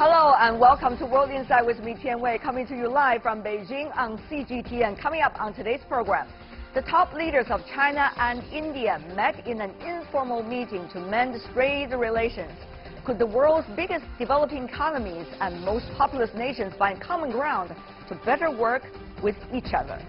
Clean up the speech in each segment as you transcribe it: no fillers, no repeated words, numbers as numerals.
Hello and welcome to World Insight with me, Tian Wei, coming to you live from Beijing on CGTN. Coming up on today's program, the top leaders of China and India met in an informal meeting to mend strained relations. Could the world's biggest developing economies and most populous nations find common ground to better work with each other?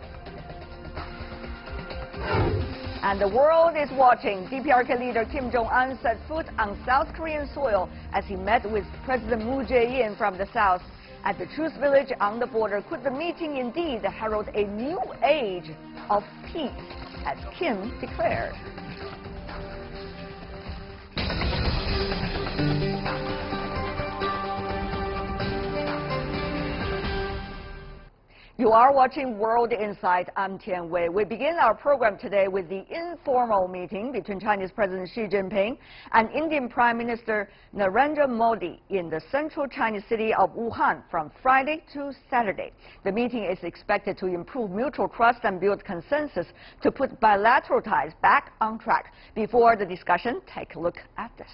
And the world is watching. DPRK leader Kim Jong Un set foot on South Korean soil as he met with President Moon Jae-in from the south at the Truce village on the border. Could the meeting indeed herald a new age of peace, as Kim declared? You are watching World Insight. I'm Tian Wei. We begin our program today with the informal meeting between Chinese President Xi Jinping and Indian Prime Minister Narendra Modi in the central Chinese city of Wuhan from Friday to Saturday. The meeting is expected to improve mutual trust and build consensus to put bilateral ties back on track. Before the discussion, take a look at this.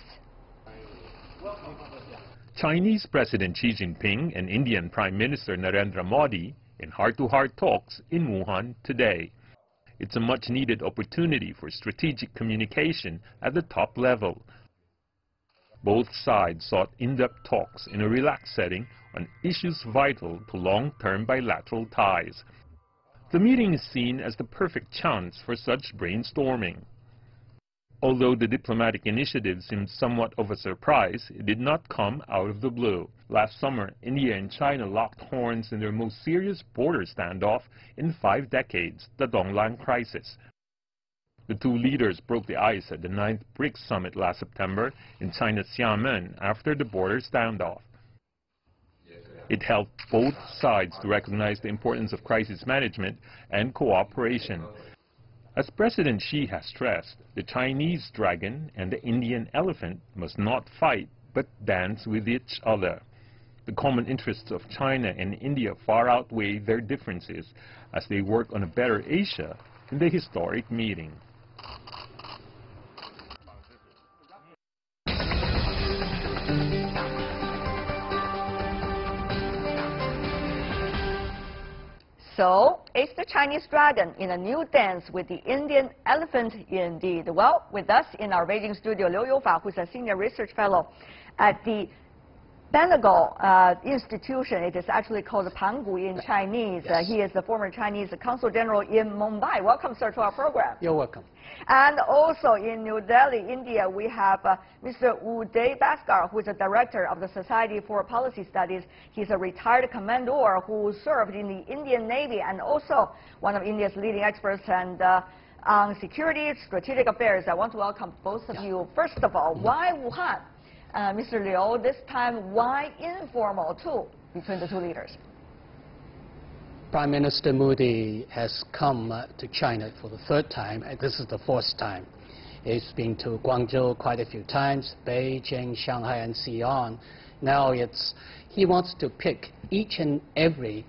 Chinese President Xi Jinping and Indian Prime Minister Narendra Modi in heart-to-heart talks in Wuhan today. It's a much-needed opportunity for strategic communication at the top level. Both sides sought in-depth talks in a relaxed setting on issues vital to long-term bilateral ties. The meeting is seen as the perfect chance for such brainstorming. Although the diplomatic initiative seemed somewhat of a surprise, it did not come out of the blue. Last summer, India and China locked horns in their most serious border standoff in 5 decades, the Donglan crisis. The two leaders broke the ice at the 9th BRICS summit last September in China's Xiamen after the border standoff. It helped both sides to recognize the importance of crisis management and cooperation. As President Xi has stressed, the Chinese dragon and the Indian elephant must not fight but dance with each other. The common interests of China and India far outweigh their differences as they work on a better Asia in the historic meeting. So, is the Chinese dragon in a new dance with the Indian elephant indeed? Well, with us in our Beijing studio, Liu Youfa, who's a senior research fellow at the Denuclearization institution. It is actually called Pangu in Chinese. Yes. He is the former Chinese consul general in Mumbai. Welcome, sir, to our program. You're welcome. And also in New Delhi, India, we have Mr. Uday Bhaskar, who is the director of the Society for Policy Studies. He's a retired commandor who served in the Indian Navy and also one of India's leading experts and on security, strategic affairs. I want to welcome both of you. First of all, why Wuhan? Mr. Liu, this time, why informal too between the two leaders? Prime Minister Modi has come to China for the 3rd time, and this is the 4th time. He's been to Guangzhou quite a few times, Beijing, Shanghai, and so on. Now he wants to pick each and every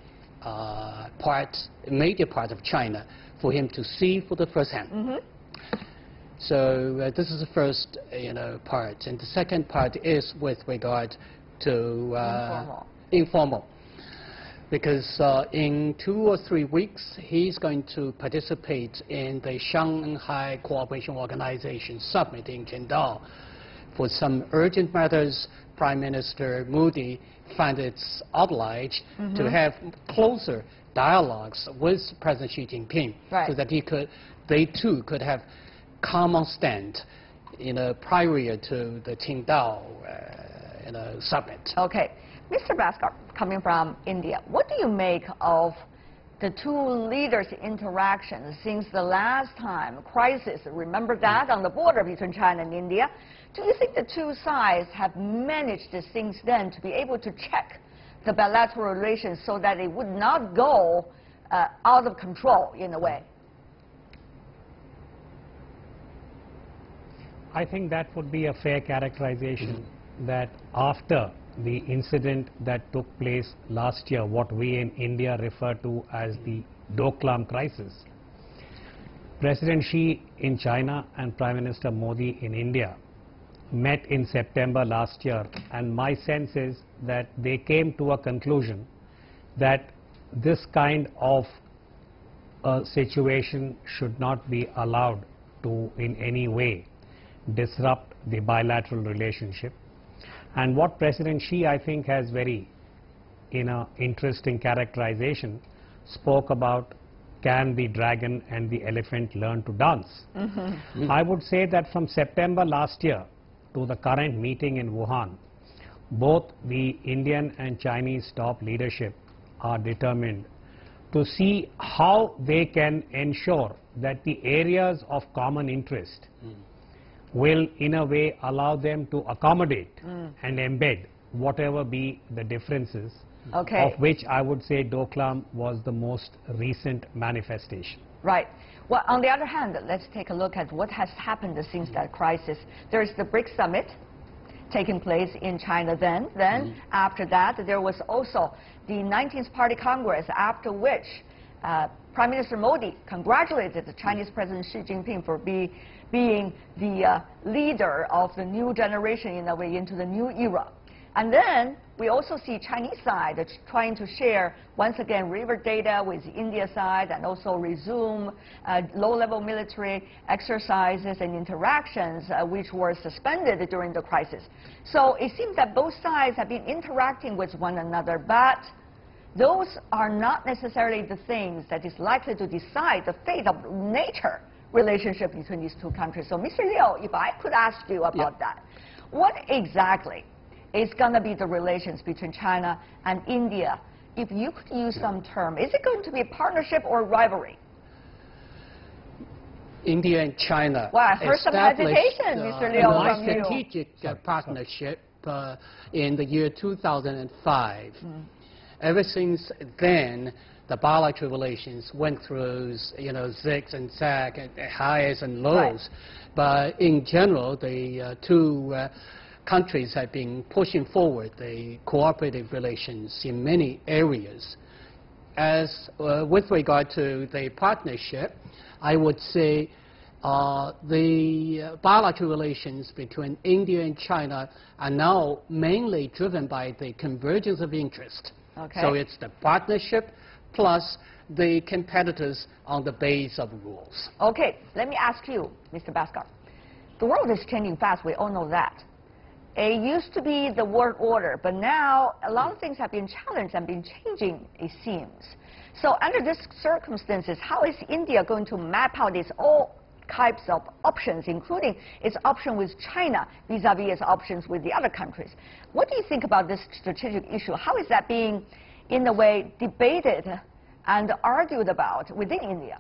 major part of China for him to see for the first hand. Mm-hmm. So this is the first, part, and the second part is with regard to informal. Because in 2 or 3 weeks, he's going to participate in the Shanghai Cooperation Organization Summit in Qingdao. For some urgent matters, Prime Minister Modi found it obliged to have closer dialogues with President Xi Jinping, so that they too could have common stand, prior to the Qingdao, summit. Okay. Mr. Bhaskar, coming from India, what do you make of the two leaders' interactions since the last time crisis? Remember that on the border between China and India. Do you think the two sides have managed since then to be able to check the bilateral relations so that it would not go out of control in a way? I think that would be a fair characterization that after the incident that took place last year, what we in India refer to as the Doklam crisis, President Xi in China and Prime Minister Modi in India met in September last year, and my sense is that they came to a conclusion that this kind of a situation should not be allowed to in any way disrupt the bilateral relationship. And what President Xi, I think, has very interesting characterization, spoke about, can the dragon and the elephant learn to dance? I would say that from September last year to the current meeting in Wuhan, both the Indian and Chinese top leadership are determined to see how they can ensure that the areas of common interest will in a way allow them to accommodate and embed whatever be the differences, of which I would say Doklam was the most recent manifestation. Right. Well, on the other hand, let's take a look at what has happened since that crisis. There's the BRICS summit taking place in China then. After that, there was also the 19th Party Congress, after which Prime Minister Modi congratulated the Chinese President Xi Jinping for being the leader of the new generation in a way into the new era. And then we also see Chinese side trying to share, once again, river data with India side and also resume low-level military exercises and interactions which were suspended during the crisis. So it seems that both sides have been interacting with one another, but those are not necessarily the things that is likely to decide the fate of nature relationship between these two countries. So Mr. Liu, if I could ask you about that, what exactly is going to be the relations between China and India? If you could use some term, is it going to be a partnership or rivalry? India and China. Well, I heard some hesitation, Mr. Liu, from you. Strategic partnership in the year 2005. Ever since then, the bilateral relations went through, zigs and zags, and highs and lows. Right. But in general, the two countries have been pushing forward the cooperative relations in many areas. As with regard to the partnership, I would say the bilateral relations between India and China are now mainly driven by the convergence of interest. So it's the partnership plus the competitors on the base of rules. Okay, let me ask you, Mr. Bhaskar. The world is changing fast, we all know that. It used to be the world order, but now a lot of things have been challenged and been changing, it seems. So under these circumstances, how is India going to map out its all types of options, including its option with China vis-a-vis its options with the other countries? What do you think about this strategic issue? How is that being, in a way, debated and argued about within India?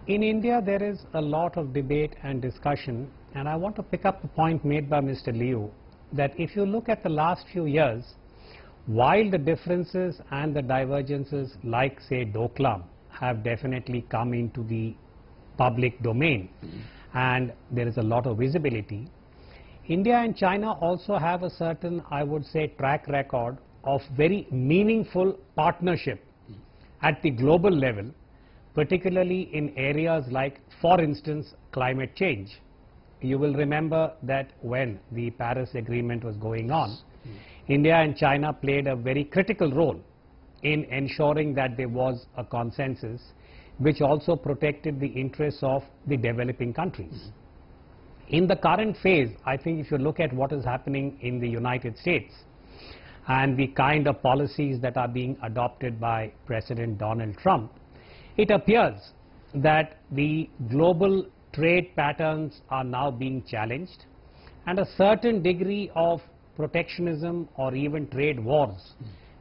In India, there is a lot of debate and discussion, and I want to pick up the point made by Mr. Liu, that if you look at the last few years, while the differences and the divergences, like, say, Doklam, have definitely come into the public domain, and there is a lot of visibility, India and China also have a certain, I would say, track record of very meaningful partnership at the global level, particularly in areas like, for instance, climate change. You will remember that when the Paris Agreement was going on, India and China played a very critical role in ensuring that there was a consensus which also protected the interests of the developing countries. In the current phase, I think if you look at what is happening in the United States and the kind of policies that are being adopted by President Donald Trump, it appears that the global trade patterns are now being challenged, and a certain degree of protectionism or even trade wars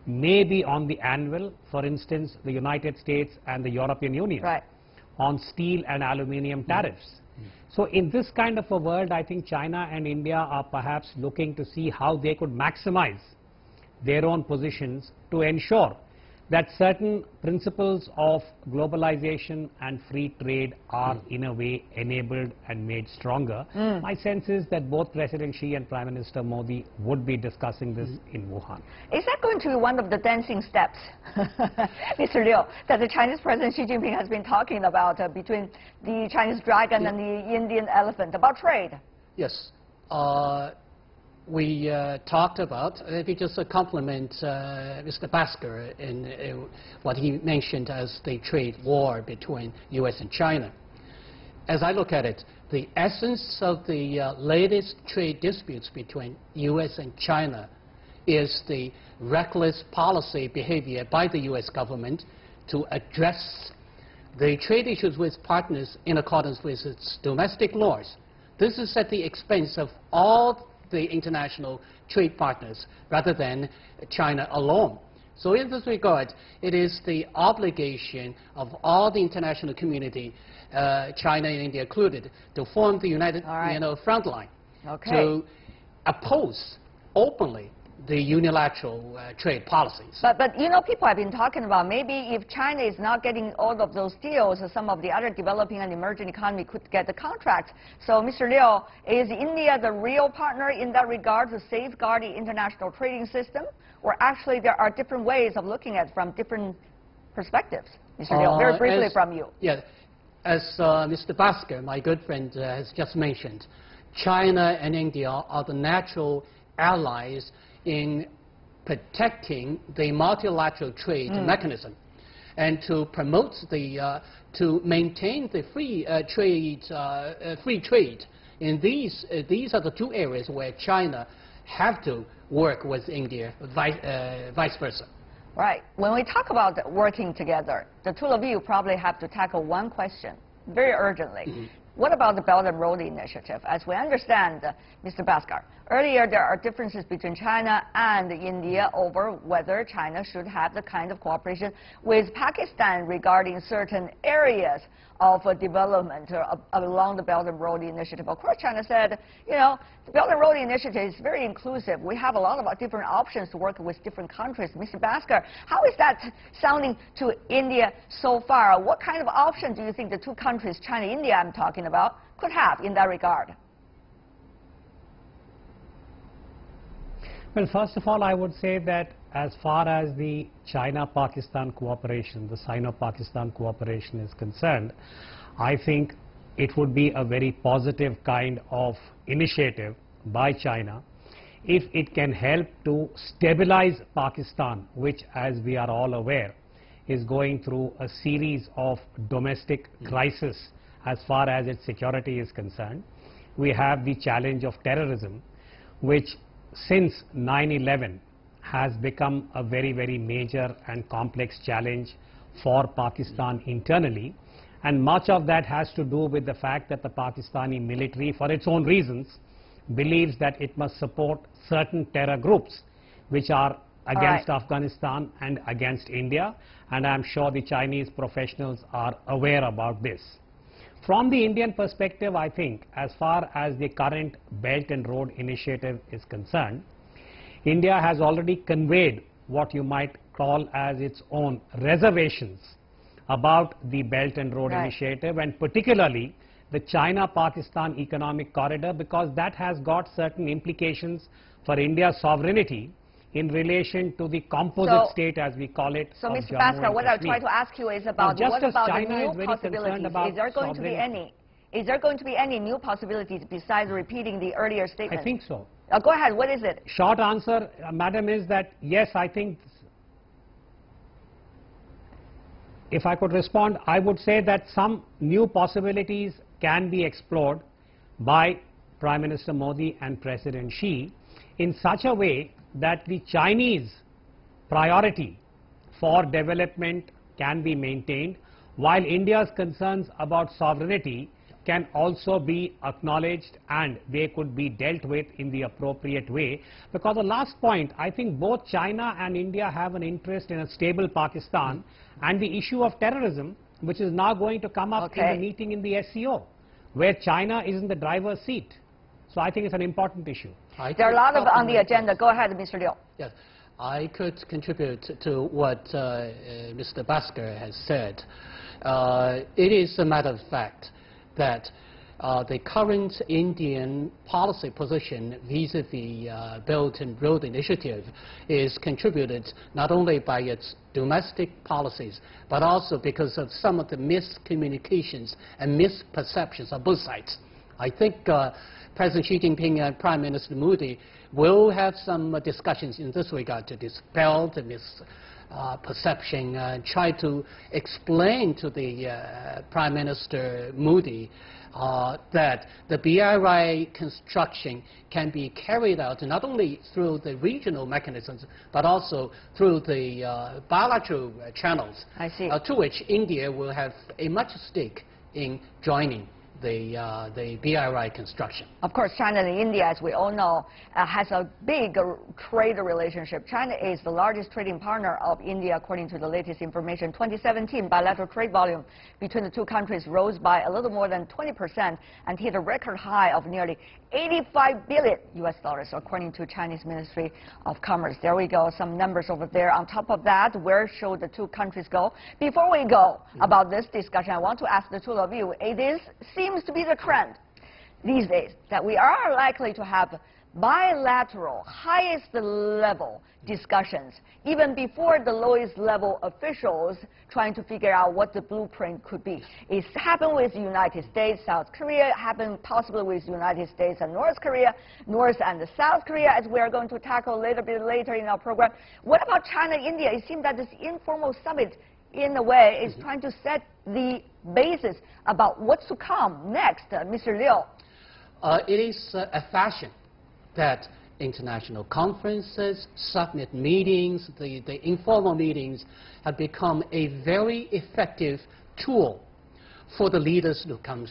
may be on the anvil. For instance, the United States and the European Union on steel and aluminium tariffs. So in this kind of a world, I think China and India are perhaps looking to see how they could maximize their own positions to ensure that certain principles of globalization and free trade are in a way enabled and made stronger. My sense is that both President Xi and Prime Minister Modi would be discussing this in Wuhan. Is that going to be one of the dancing steps, Mr. Liu, that the Chinese President Xi Jinping has been talking about between the Chinese dragon and the Indian elephant, about trade? Yes. We talked about, if you just compliment Mr. Basker in what he mentioned as the trade war between U.S. and China. As I look at it, the essence of the latest trade disputes between U.S. and China is the reckless policy behavior by the U.S. government to address the trade issues with partners in accordance with its domestic laws. This is at the expense of all the international trade partners rather than China alone. So in this regard, it is the obligation of all the international community, China and India included, to form the united front line to oppose openly the unilateral trade policies. But you know, people have been talking about maybe if China is not getting all of those deals, some of the other developing and emerging economy could get the contract. So, Mr. Liu, is India the real partner in that regard to safeguard the international trading system? Or actually there are different ways of looking at it from different perspectives? Mr. Liu, very briefly from you. Yeah, as Mr. Basker, my good friend, has just mentioned, China and India are the natural allies in protecting the multilateral trade mechanism and to promote the, to maintain the free trade. In these are the two areas where China have to work with India, vice versa. Right. When we talk about working together, the two of you probably have to tackle one question very urgently. What about the Belt and Road Initiative? As we understand, Mr. Basker, earlier there are differences between China and India over whether China should have the kind of cooperation with Pakistan regarding certain areas of development along the Belt and Road Initiative. Of course, China said, you know, the Belt and Road Initiative is very inclusive. We have a lot of different options to work with different countries. Mr. Basker, how is that sounding to India so far? What kind of option do you think the two countries, China and India I'm talking about, could have in that regard? Well, first of all, I would say that as far as the China-Pakistan cooperation, the Sino-Pakistan cooperation is concerned, I think it would be a very positive kind of initiative by China if it can help to stabilize Pakistan, which, as we are all aware, is going through a series of domestic crises as far as its security is concerned. We have the challenge of terrorism, which since 9/11 has become a very, very major and complex challenge for Pakistan internally. And much of that has to do with the fact that the Pakistani military, for its own reasons, believes that it must support certain terror groups which are against Afghanistan and against India. And I'm sure the Chinese professionals are aware about this. From the Indian perspective, I think, as far as the current Belt and Road Initiative is concerned, India has already conveyed what you might call as its own reservations about the Belt and Road Initiative, and particularly the China-Pakistan economic corridor, because that has got certain implications for India's sovereignty in relation to the composite state, as we call it. So, Mr. Basker, what I try to ask you is about what about the new possibilities? Is there going to be any? Is there going to be any new possibilities besides repeating the earlier statement? I think so. Go ahead. What is it? Short answer, Madam, is that yes, I think. If I could respond, I would say that some new possibilities can be explored by Prime Minister Modi and President Xi in such a way that the Chinese priority for development can be maintained, while India's concerns about sovereignty can also be acknowledged and they could be dealt with in the appropriate way. Because the last point, I think both China and India have an interest in a stable Pakistan, and the issue of terrorism, which is now going to come up in the meeting in the SCO, where China is in the driver's seat. So I think it's an important issue. There are a lot of on the agenda. Go ahead, Mr. Liu. Yes. I could contribute to what Mr. Bhaskar has said. It is a matter of fact that the current Indian policy position vis-a-vis Belt and Road Initiative is contributed not only by its domestic policies, but also because of some of the miscommunications and misperceptions on both sides. I think President Xi Jinping and Prime Minister Modi will have some discussions in this regard to dispel the misperception and try to explain to the Prime Minister Modi that the BRI construction can be carried out not only through the regional mechanisms, but also through the bilateral channels, to which India will have a much stake in joining the BRI construction. Of course, China and India, as we all know, has a big trade relationship. China is the largest trading partner of India, according to the latest information. 2017 bilateral trade volume between the two countries rose by a little more than 20% and hit a record high of nearly $85 billion, according to Chinese Ministry of Commerce. There we go, some numbers over there. On top of that, where should the two countries go? Before we go about this discussion, I want to ask the two of you, it seems to be the trend these days that we are likely to have bilateral, highest level discussions, even before the lowest level officials trying to figure out what the blueprint could be. It's happened with the United States, South Korea, happened possibly with the United States and North Korea, North and the South Korea, as we are going to tackle a little bit later in our program. What about China, India? It seems that this informal summit, in a way, is trying to set the basis about what's to come next. Mr. Liu. It is a fashion that international conferences, summit meetings, the informal meetings have become a very effective tool for the leaders to come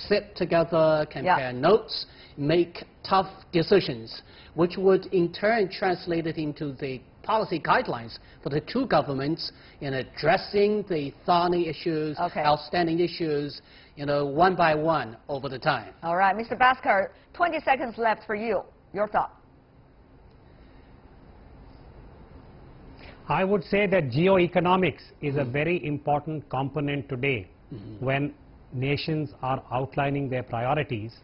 sit together, compare notes, make tough decisions, which would in turn translate it into the policy guidelines for the two governments in addressing the thorny issues, outstanding issues, one by one over the time. All right, Mr. Bhaskar, 20 seconds left for you. Your thought. I would say that geoeconomics is a very important component today when nations are outlining their priorities,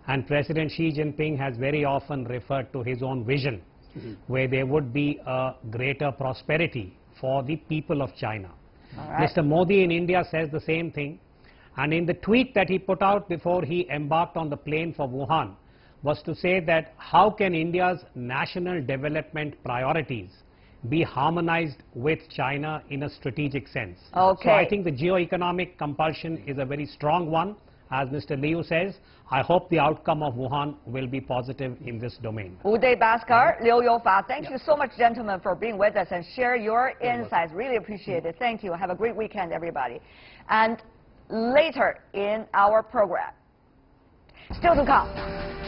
and President Xi Jinping has very often referred to his own vision where there would be a greater prosperity for the people of China. Mr. Modi in India says the same thing, and in the tweet that he put out before he embarked on the plane for Wuhan was to say that how can India's national development priorities be harmonized with China in a strategic sense. So I think the geoeconomic compulsion is a very strong one. As Mr. Liu says, I hope the outcome of Wuhan will be positive in this domain. Uday Bhaskar, Liu Youfa, thank you so much, gentlemen, for being with us and share your insights. Really appreciate it. Thank you. Have a great weekend, everybody. And later in our program, still to come,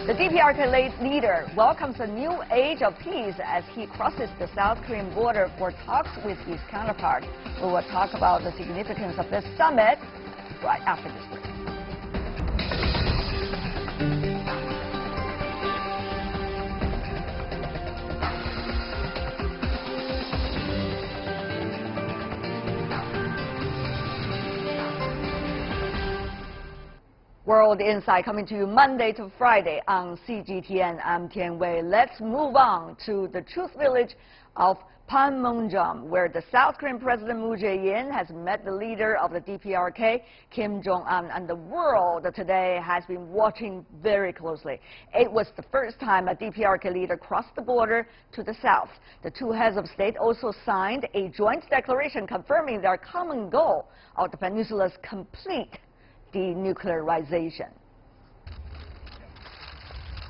the DPRK leader welcomes a new age of peace as he crosses the South Korean border for talks with his counterpart. We will talk about the significance of this summit right after this break. World Insight coming to you Monday to Friday on CGTN. I'm Tian Wei. Let's move on to the Truce Village of Panmunjom, where the South Korean President Moon Jae-in has met the leader of the DPRK, Kim Jong Un, and the world today has been watching very closely. It was the first time a DPRK leader crossed the border to the south. The two heads of state also signed a joint declaration confirming their common goal of the peninsula's complete denuclearization.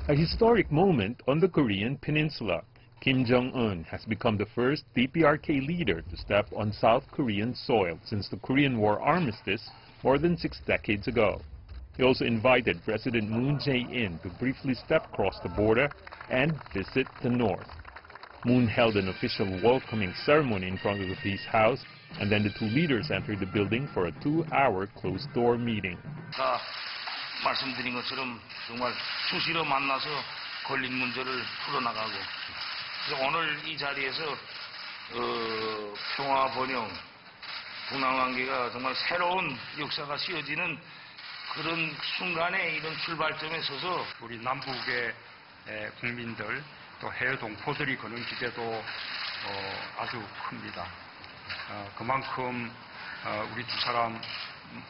A historic moment on the Korean peninsula. Kim Jong Un has become the first DPRK leader to step on South Korean soil since the Korean War armistice more than 6 decades ago. He also invited President Moon Jae-in to briefly step across the border and visit the north. Moon held an official welcoming ceremony in front of the Peace House, and then the two leaders entered the building for a 2-hour closed-door meeting. 말씀드린 것처럼 정말 수시로 만나서 걸린 문제를 풀어나가고 그래서 오늘 이 자리에서 평화 번영, 북남관계가 정말 새로운 역사가 씌워지는 그런 순간에 이런 출발점에 서서 우리 남북의 국민들 또 해외 동포들이 거는 기대도 아주 큽니다. 그만큼 우리 두 사람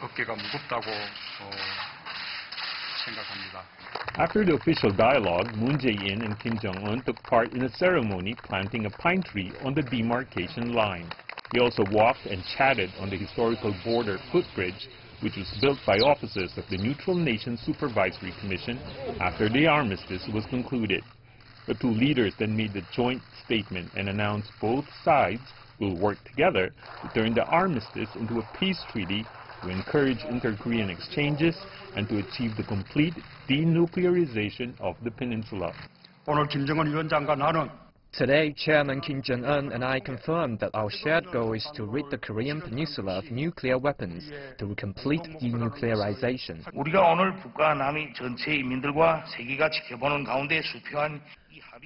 어깨가 무겁다고 생각합니다. After the official dialogue, Moon Jae-in and Kim Jong Un took part in a ceremony planting a pine tree on the demarcation line. He also walked and chatted on the historical border footbridge, which was built by officers of the Neutral Nations Supervisory Commission after the armistice was concluded. The two leaders then made a joint statement and announced both sides will work together to turn the armistice into a peace treaty to encourage inter-Korean exchanges and to achieve the complete denuclearization of the peninsula. 오늘 김정은 위원장과 나는 Today, Chairman Kim Jong Un and I confirmed that our shared goal is to rid the Korean peninsula of nuclear weapons through complete denuclearization. 우리가 오늘 북과 남이 전체 인민들과 세계가 지켜보는 가운데 수표한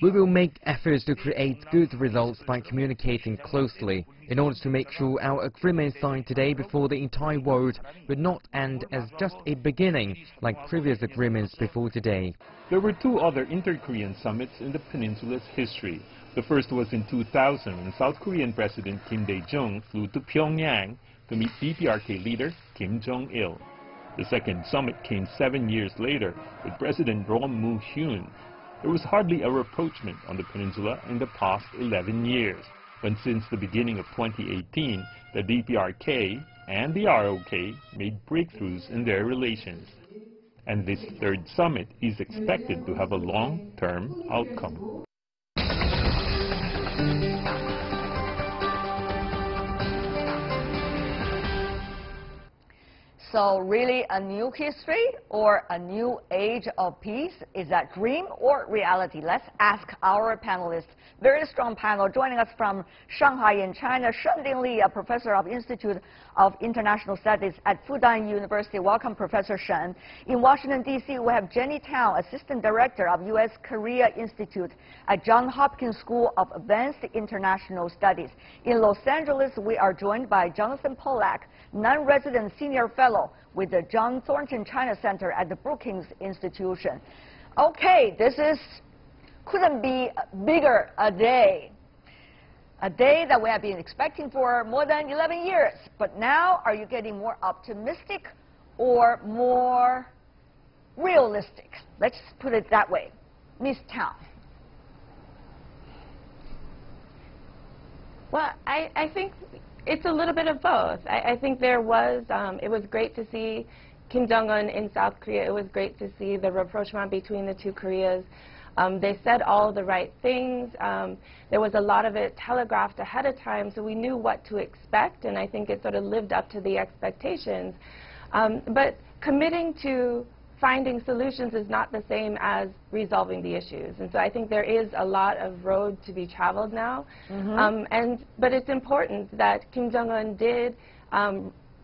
We will make efforts to create good results by communicating closely in order to make sure our agreement signed today before the entire world would not end as just a beginning like previous agreements before today. There were two other inter-Korean summits in the peninsula's history. The first was in 2000 when South Korean President Kim Dae-jung flew to Pyongyang to meet DPRK leader Kim Jong Un. The second summit came 7 years later with President Roh Moo-hyun. There was hardly a rapprochement on the peninsula in the past 11 years, when since the beginning of 2018, the DPRK and the ROK made breakthroughs in their relations. And this third summit is expected to have a long-term outcome. So really a new history or a new age of peace? Is that dream or reality? Let's ask our panelists. Very strong panel joining us from Shanghai in China. Shending Li, a professor of Institute of International Studies at Fudan University. Welcome, Professor Shen. In Washington, D.C., we have Jenny Tao, Assistant Director of U.S. Korea Institute at Johns Hopkins School of Advanced International Studies. In Los Angeles, we are joined by Jonathan Pollack, non-resident senior fellow with the John Thornton China Center at the Brookings Institution. Okay, couldn't be bigger a day that we have been expecting for more than 11 years. But now, are you getting more optimistic or more realistic? Let's put it that way. Ms. Tao. Well, I think it's a little bit of both. I think it was great to see Kim Jong Un in South Korea. It was great to see the rapprochement between the two Koreas. They said all the right things. There was a lot of it telegraphed ahead of time, so we knew what to expect, and I think it sort of lived up to the expectations. But committing to finding solutions is not the same as resolving the issues. And so I think there is a lot of road to be traveled now. But it's important that Kim Jong Un did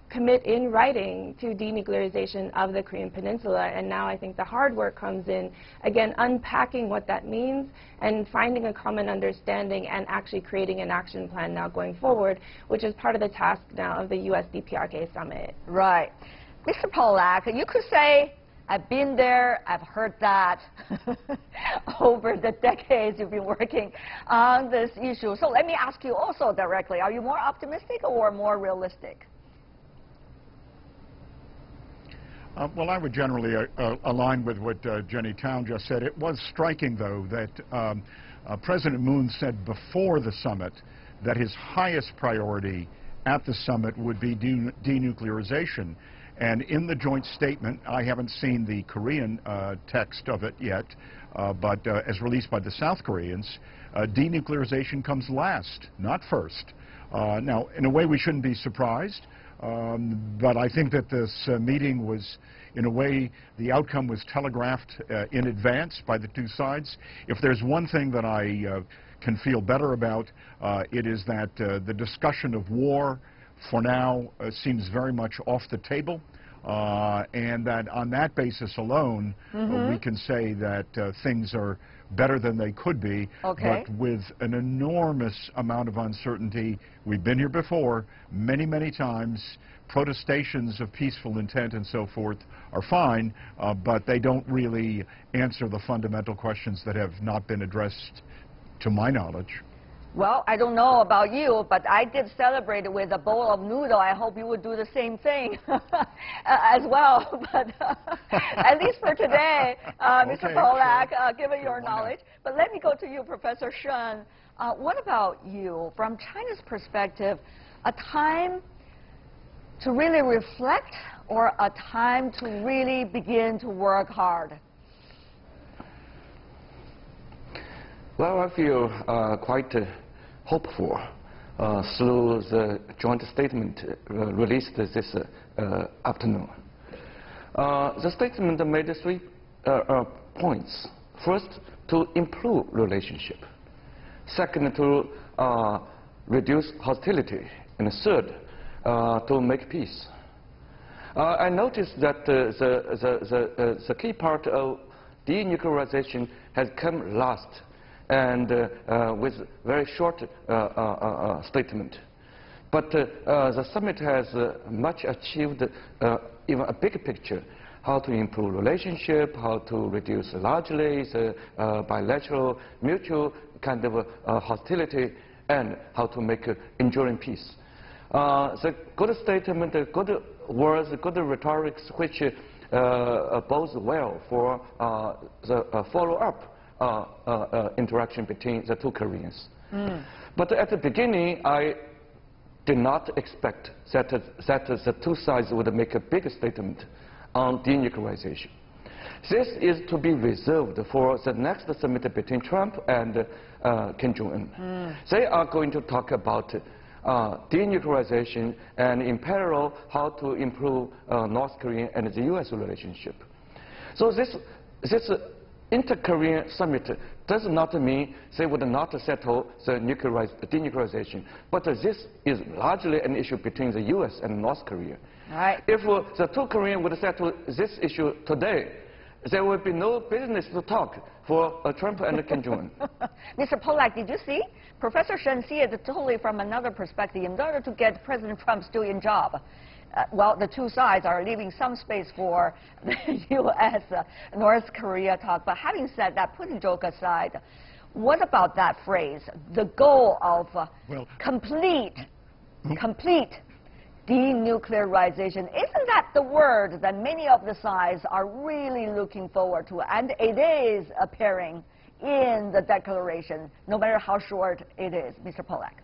commit in writing to denuclearization of the Korean Peninsula, and now I think the hard work comes in, again, unpacking what that means and finding a common understanding and actually creating an action plan now going forward, which is part of the task now of the U.S. DPRK summit. Right. Mr. Pollack, you could say, I've been there, I've heard that over the decades you've been working on this issue. So let me ask you also directly, are you more optimistic or more realistic? Well, I would generally align with what Jenny Tao just said. It was striking, though, that President Moon said before the summit that his highest priority at the summit would be denuclearization. And in the joint statement, I haven't seen the Korean text of it yet, but as released by the South Koreans, denuclearization comes last, not first. Now, in a way, we shouldn't be surprised. But I think that this meeting was, in a way, the outcome was telegraphed in advance by the two sides. If there's one thing that I can feel better about, it is that the discussion of war, for now, seems very much off the table. And that on that basis alone, we can say that things are better than they could be, okay, but with an enormous amount of uncertainty. We've been here before many, many times. Protestations of peaceful intent and so forth are fine, but they don't really answer the fundamental questions that have not been addressed, to my knowledge. Well, I don't know about you, but I did celebrate with a bowl of noodle. I hope you would do the same thing as well. But at least for today, Mr. Polak, given your knowledge. But let me go to you, Professor Shen. What about you? From China's perspective, a time to really reflect or a time to really begin to work hard? Well, I feel quite hopeful through the joint statement released this afternoon. The statement made 3 points. First, to improve relationship. Second, to reduce hostility. And third, to make peace. I noticed that the key part of denuclearization has come last, and with very short statement. But the summit has much achieved, even a big picture, how to improve relationship, how to reduce largely the bilateral, mutual kind of hostility, and how to make enduring peace. The good statement, good words, good rhetorics, which bodes well for the follow-up interaction between the 2 Koreans. But at the beginning, I did not expect that the 2 sides would make a big statement on denuclearization. This is to be reserved for the next summit between Trump and Kim Jong Un. They are going to talk about denuclearization and in parallel how to improve North Korean and the U.S. relationship. So this inter-Korean summit does not mean they would not settle the denuclearization, but this is largely an issue between the U.S. and North Korea. Right. If the 2 Koreans would settle this issue today, there would be no business to talk for Trump and Kim Jong Un. Mr. Polak, did you see? Professor Shen see it totally from another perspective. In order to get President Trump still in job, well, the 2 sides are leaving some space for the U.S. North Korea talk. But having said that, putting joke aside, what about that phrase, the goal of complete denuclearization? Isn't that the word that many of the sides are really looking forward to? And it is appearing in the declaration, no matter how short it is. Mr. Polak.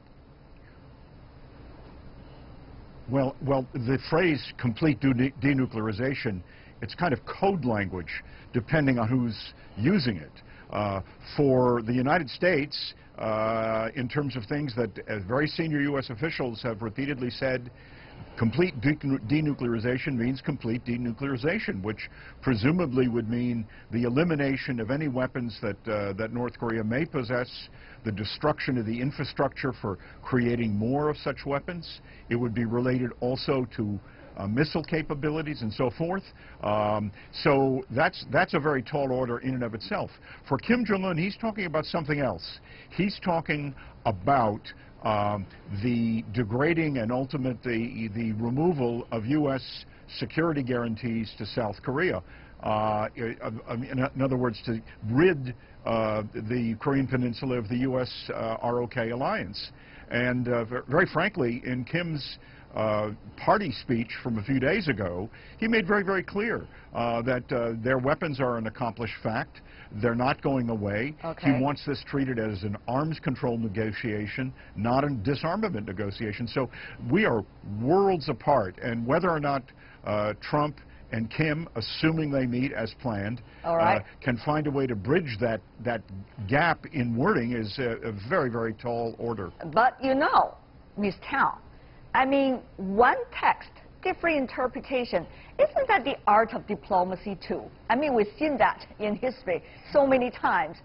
Well, the phrase complete denuclearization, it's kind of code language depending on who's using it. For the United States, in terms of things that very senior U.S. officials have repeatedly said, complete denuclearization means complete denuclearization, which presumably would mean the elimination of any weapons that North Korea may possess, the destruction of the infrastructure for creating more of such weapons. It would be related also to missile capabilities and so forth. So that's a very tall order in and of itself. For Kim Jong Un, he's talking about something else. He's talking about the degrading and ultimately the removal of U.S. security guarantees to South Korea. In other words, to rid the Korean Peninsula of the U.S. ROK alliance. And very frankly, in Kim's party speech from a few days ago, he made very, very clear that their weapons are an accomplished fact. They're not going away. Okay. He wants this treated as an arms control negotiation, not a disarmament negotiation. So we are worlds apart. And whether or not Trump and Kim, assuming they meet as planned, can find a way to bridge that gap in wording is a very, very tall order. But you know, Ms. Tao, I mean, one text, different interpretation. Isn't that the art of diplomacy too? I mean, we've seen that in history so many times.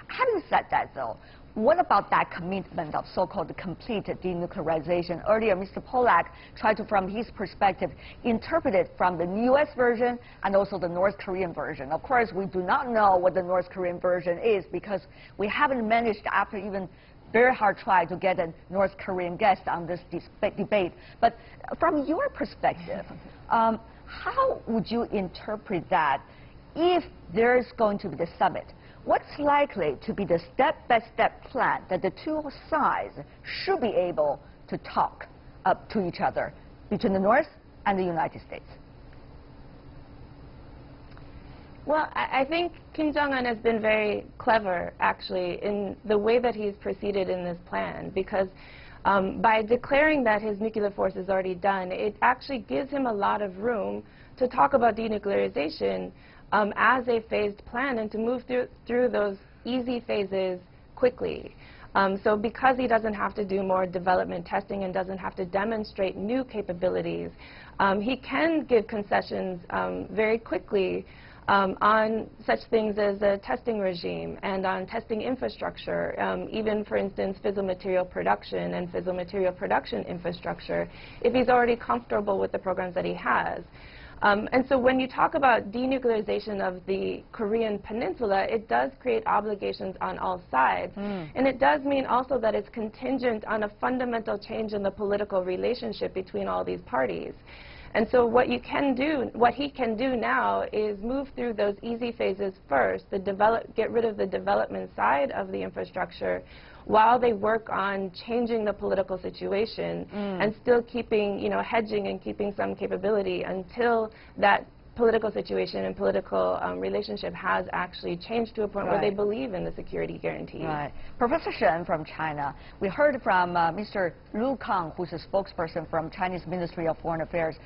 Having said that, though, what about that commitment of so-called complete denuclearization? Earlier, Mr. Polak tried to, from his perspective, interpret it from the U.S. version and also the North Korean version. Of course, we do not know what the North Korean version is because we haven't managed, after even very hard try, to get a North Korean guest on this debate. But from your perspective, how would you interpret that if there is going to be the summit? What's likely to be the step-by-step plan that the two sides should be able to talk up to each other between the North and the United States? Well, I think Kim Jong Un has been very clever, actually, in the way that he's proceeded in this plan, because by declaring that his nuclear force is already done, it actually gives him a lot of room to talk about denuclearization as a phased plan and to move through those easy phases quickly. So because he doesn't have to do more development testing and doesn't have to demonstrate new capabilities, he can give concessions very quickly on such things as a testing regime and on testing infrastructure, even, for instance, fissile material production and fissile material production infrastructure, if he's already comfortable with the programs that he has. And so when you talk about denuclearization of the Korean peninsula, it does create obligations on all sides. And it does mean also that it's contingent on a fundamental change in the political relationship between all these parties. And so what he can do now is move through those easy phases first, get rid of the development side of the infrastructure, while they work on changing the political situation and still keeping, hedging and keeping some capability until that political situation and political relationship has actually changed to a point where they believe in the security guarantees. Right. Professor Shen from China, we heard from Mr. Lu Kang, who's a spokesperson from Chinese Ministry of Foreign Affairs,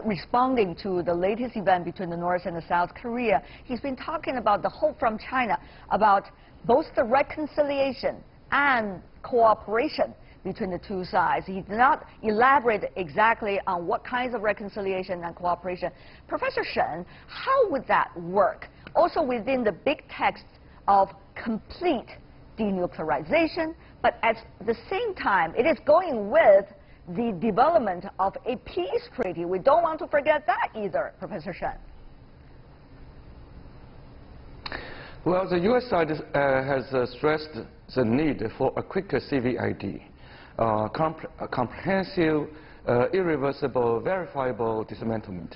responding to the latest event between the North and the South Korea. He's been talking about the hope from China about both the reconciliation and cooperation between the two sides. He did not elaborate exactly on what kinds of reconciliation and cooperation. Professor Shen, how would that work? Also within the big text of complete denuclearization, but at the same time, it is going with the development of a peace treaty. We don't want to forget that either, Professor Shen. Well, the U.S. side has stressed the need for a quicker CVID, comprehensive, irreversible, verifiable dismantlement.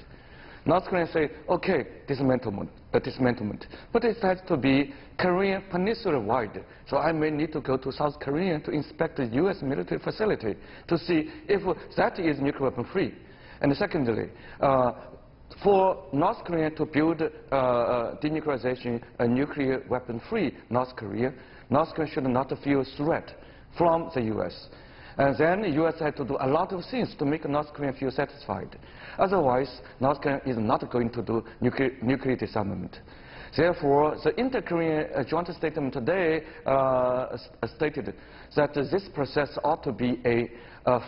North Korea say, okay, dismantlement, but it has to be Korean peninsula-wide. So I may need to go to South Korea to inspect the U.S. military facility to see if that is nuclear weapon-free. And secondly, for North Korea to build denuclearization, a nuclear weapon-free North Korea should not feel threat from the U.S. And then the U.S. had to do a lot of things to make North Korea feel satisfied. Otherwise, North Korea is not going to do nuclear disarmament. Therefore, the inter-Korean joint statement today stated that this process ought to be a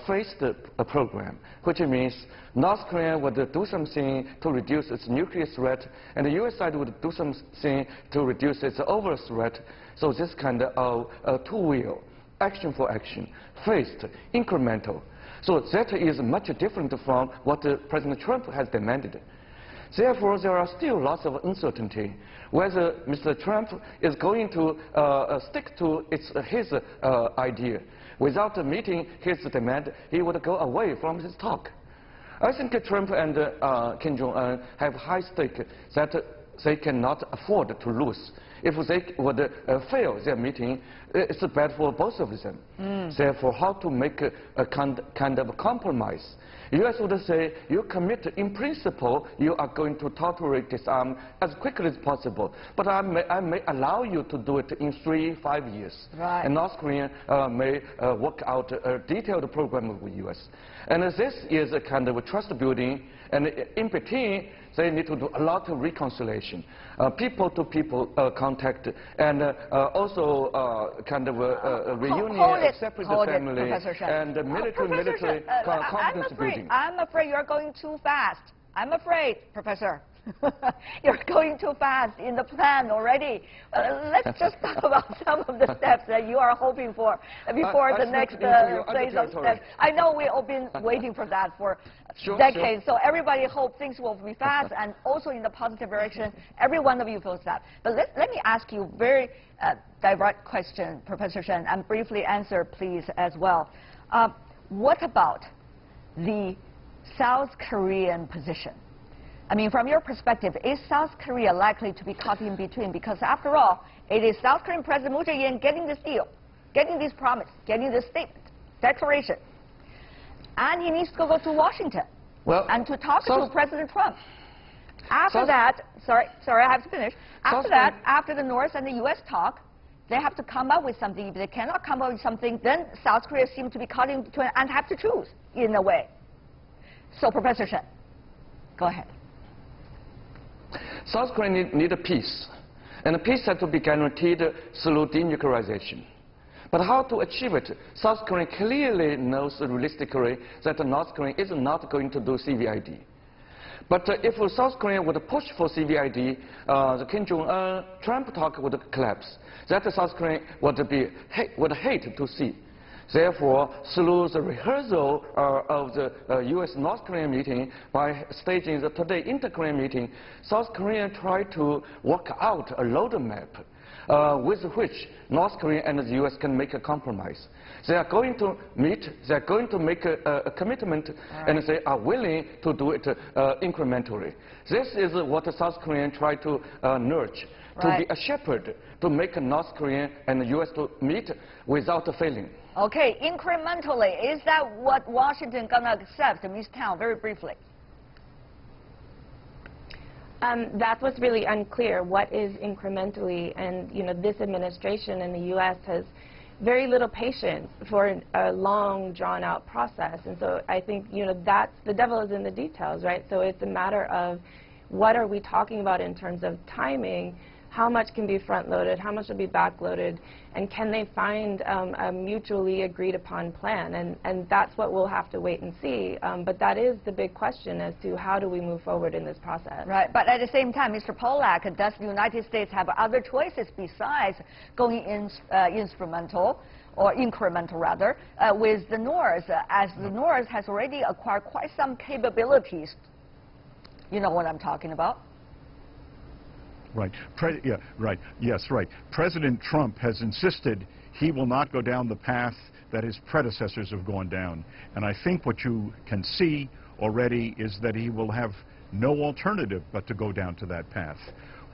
phased program, which means North Korea would do something to reduce its nuclear threat, and the U.S. side would do something to reduce its overall threat. So this kind of two-wheel, action for action, phased, incremental. So that is much different from what President Trump has demanded. Therefore, there are still lots of uncertainty whether Mr. Trump is going to stick to his idea. Without meeting his demand, he would go away from his talk. I think Trump and Kim Jong Un have high stake that they cannot afford to lose. If they would fail their meeting, it's bad for both of them. Therefore, how to make a kind of compromise? U.S. would say, you commit in principle, you are going to totally disarm as quickly as possible. But I may allow you to do it in 3-5 years. Right. And North Korea may work out a detailed program with U.S. And this is a kind of trust building. And in between, they need to do a lot of reconciliation, people-to-people contact, and also kind of reunion, separate family, and military confidence building. I'm afraid you're going too fast. I'm afraid, Professor. You're going too fast in the plan already. Let's just talk about some of the steps that you are hoping for before the next phase of steps. I know we've all been waiting for that for decades, so everybody hopes things will be fast and also in the positive direction. Every one of you feels that. But let me ask you a very direct question, Professor Shen, and briefly answer, please, as well. What about the South Korean position? I mean, from your perspective, is South Korea likely to be caught in between? Because after all, it is South Korean President Moon Jae-in getting this deal, getting this promise, getting this statement, declaration. And he needs to go to Washington and to talk to President Trump. After that, sorry, I have to finish. After that, after the North and the U.S. talk, they have to come up with something. If they cannot come up with something, then South Korea seems to be caught in between and have to choose in a way. So, Professor Shen, go ahead. South Korea need a peace, and the peace has to be guaranteed through denuclearization. But how to achieve it? South Korea clearly knows realistically that North Korea is not going to do CVID. But if South Korea would push for CVID, the Kim Jong Un Trump talk would collapse. That South Korea would hate to see. Therefore, through the rehearsal of the U.S.-North Korean meeting, by staging the today inter-Korean meeting, South Korea tried to work out a roadmap with which North Korea and the U.S. can make a compromise. They are going to meet, they are going to make a commitment, and they are willing to do it incrementally. This is what the South Korean try to nurture, to be a shepherd, to make North Korea and the U.S. to meet without failing. Okay, incrementally, is that what Washington gonna accept, Ms. Tang, very briefly? That's what's really unclear. What is incrementally? And this administration in the U.S. has very little patience for a long, drawn-out process. And so I think that's the devil is in the details, right? So it's a matter of what are we talking about in terms of timing. How much can be front-loaded, how much will be back-loaded, and can they find a mutually agreed-upon plan? And that's what we'll have to wait and see. But that is the big question as to how do we move forward in this process. Right, but at the same time, Mr. Pollack, does the United States have other choices besides going instrumental, or incremental rather, with the North, as the North has already acquired quite some capabilities? You know what I'm talking about. Right. Yes, right. President Trump has insisted he will not go down the path that his predecessors have gone down. And I think what you can see already is that he will have no alternative but to go down to that path.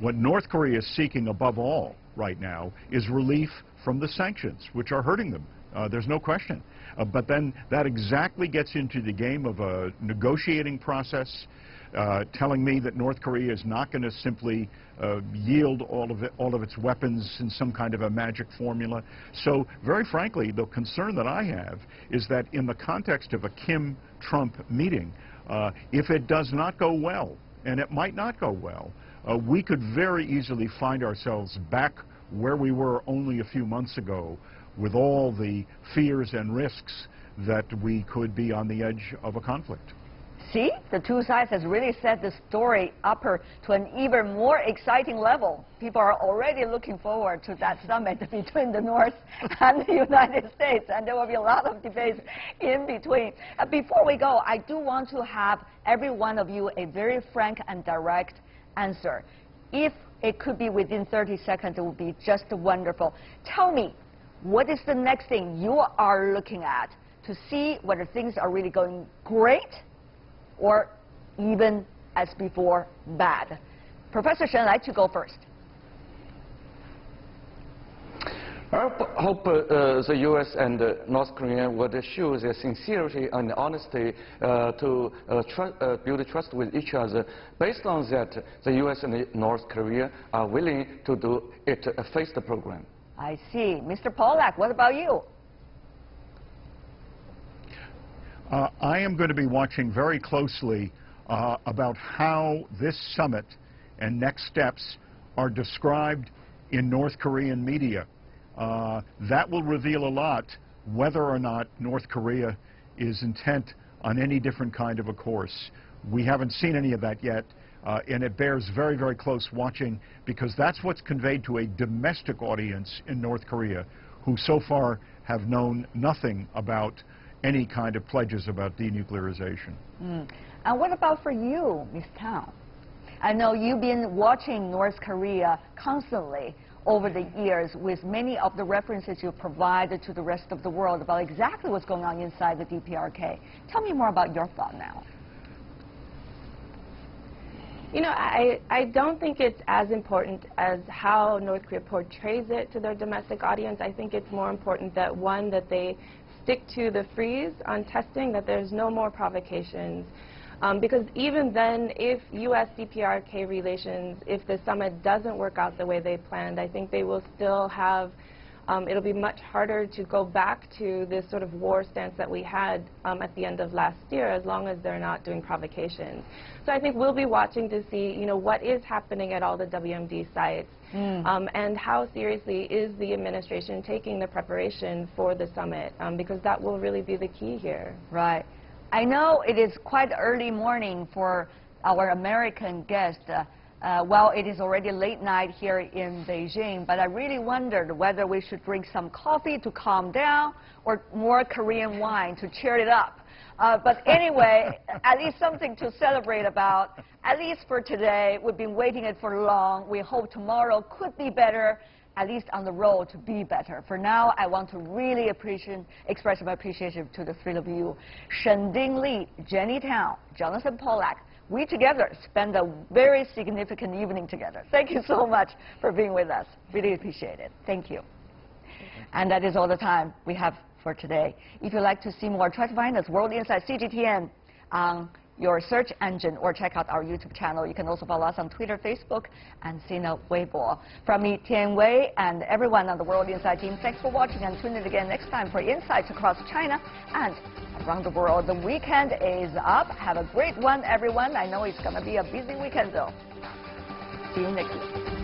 What North Korea is seeking above all right now is relief from the sanctions, which are hurting them. There's no question. But then that exactly gets into the game of a negotiating process, telling me that North Korea is not going to simply yield all of its weapons in some kind of a magic formula. So, very frankly, the concern that I have is that in the context of a Kim-Trump meeting, if it does not go well, and it might not go well, we could very easily find ourselves back where we were only a few months ago, with all the fears and risks that we could be on the edge of a conflict. See, the two sides has really set the story up to an even more exciting level. People are already looking forward to that summit between the North and the United States, and there will be a lot of debates in between. Before we go, I do want to have every one of you a very frank and direct answer. If it could be within 30 seconds, it would be just wonderful. Tell me, what is the next thing you are looking at to see whether things are really going great or even as before, bad? Professor Shen, I'd like to go first. I hope the U.S. and North Korea would show their sincerity and honesty to build trust with each other. Based on that, the U.S. and North Korea are willing to do it a phased program. I see. Mr. Pollack, what about you? I am going to be watching very closely about how this summit and next steps are described in North Korean media. That will reveal a lot whether or not North Korea is intent on any different kind of a course. We haven't seen any of that yet. And it bears very, very close watching, because that's what's conveyed to a domestic audience in North Korea, who so far have known nothing about any kind of pledges about denuclearization. And what about for you, Ms. Tang? I know you've been watching North Korea constantly over the years with many of the references you provided to the rest of the world about exactly what's going on inside the DPRK. Tell me more about your thought now. You know, I don't think it's as important as how North Korea portrays it to their domestic audience. I think it's more important that, one, that they stick to the freeze on testing, that there's no more provocations. Because even then, if U.S.-DPRK relations, if the summit doesn't work out the way they planned, I think they will still have, it'll be much harder to go back to this sort of war stance that we had at the end of last year, as long as they're not doing provocations. So I think we'll be watching to see, you know, what is happening at all the WMD sites, and how seriously is the administration taking the preparation for the summit, because that will really be the key here. Right. I know it is quite early morning for our American guest. Well, it is already late night here in Beijing, but I really wondered whether we should drink some coffee to calm down or more Korean wine to cheer it up. But anyway, at least something to celebrate about, at least for today. We've been waiting it for long. We hope tomorrow could be better, at least on the road to be better. For now, I want to really express my appreciation to the three of you. Shending Li, Jenny Tang, Jonathan Pollack. We together spend a very significant evening together. Thank you so much for being with us. Really appreciate it. Thank you. And that is all the time we have for today. If you'd like to see more, try to find us, World Insight CGTN, on your search engine, or check out our YouTube channel. You can also follow us on Twitter, Facebook, and Sina Weibo. From me, Tian Wei, and everyone on the World Insight team, thanks for watching, and tune in again next time for insights across China and around the world. The weekend is up. Have a great one, everyone. I know it's going to be a busy weekend, though. See you next week.